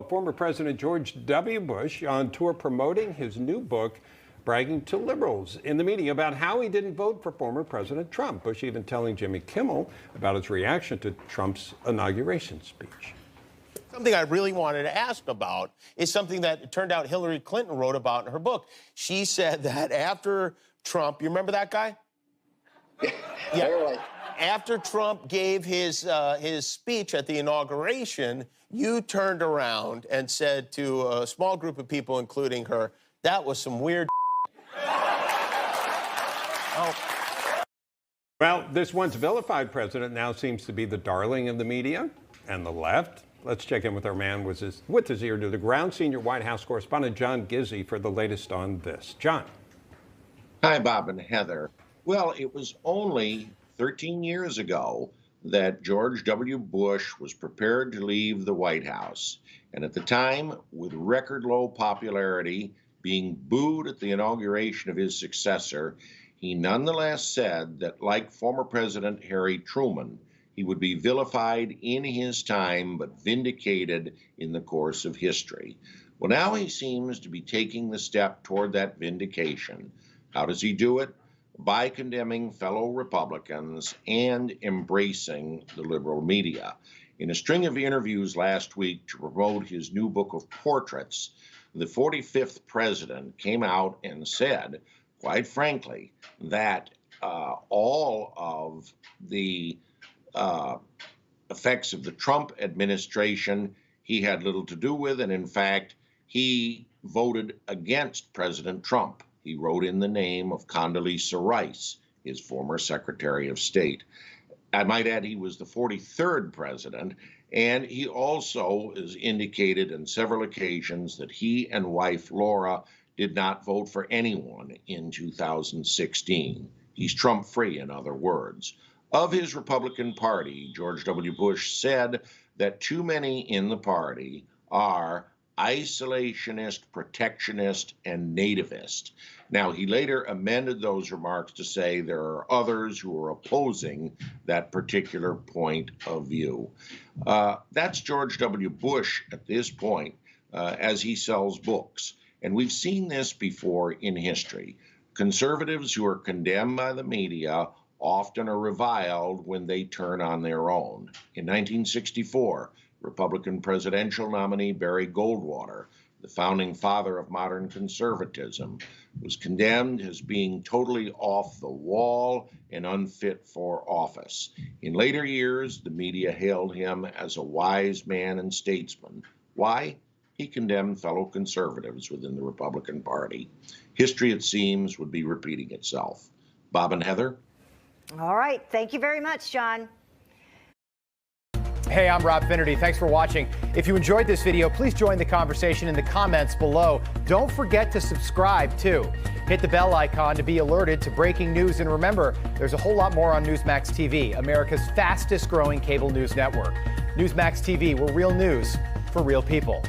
quote, former President George W. Bush on tour promoting his new book, bragging to liberals in the media about how he didn't vote for former President Trump. Bush even telling Jimmy Kimmel about his reaction to Trump's inauguration speech. Something I really wanted to ask about is something that it turned out Hillary Clinton wrote about in her book. She said that after Trump, you remember that guy? Yeah. After Trump gave his speech at the inauguration, you turned around and said to a small group of people, including her, that was some weird. Oh. Well, this once vilified president now seems to be the darling of the media and the left. Let's check in with our man with his ear to the ground, senior White House correspondent John Gizzi for the latest on this. John. Hi, Bob and Heather. Well, it was only 13 years ago that George W. Bush was prepared to leave the White House. And at the time, with record low popularity, being booed at the inauguration of his successor, he nonetheless said that, like former President Harry Truman, he would be vilified in his time, but vindicated in the course of history. Well, now he seems to be taking the step toward that vindication. How does he do it? By condemning fellow Republicans and embracing the liberal media. In a string of interviews last week to promote his new book of portraits, the 45th president came out and said, quite frankly, that all of the effects of the Trump administration he had little to do with, and in fact, he voted against President Trump. He wrote in the name of Condoleezza Rice, his former Secretary of State. I might add he was the 43rd president, and he also has indicated on several occasions that he and wife Laura did not vote for anyone in 2016. He's Trump-free, in other words. Of his Republican Party, George W. Bush said that too many in the party are isolationist, protectionist, and nativist. Now, he later amended those remarks to say there are others who are opposing that particular point of view. That's George W. Bush at this point as he sells books. And we've seen this before in history. Conservatives who are condemned by the media often are reviled when they turn on their own. In 1964, Republican presidential nominee Barry Goldwater, the founding father of modern conservatism, was condemned as being totally off the wall and unfit for office. In later years, the media hailed him as a wise man and statesman. Why? He condemned fellow conservatives within the Republican Party. History, it seems, would be repeating itself. Bob and Heather? All right. Thank you very much, John. Hey, I'm Rob Finnerty. Thanks for watching. If you enjoyed this video, please join the conversation in the comments below. Don't forget to subscribe, too. Hit the bell icon to be alerted to breaking news. And remember, there's a whole lot more on Newsmax TV, America's fastest growing cable news network. Newsmax TV, where real news for real people.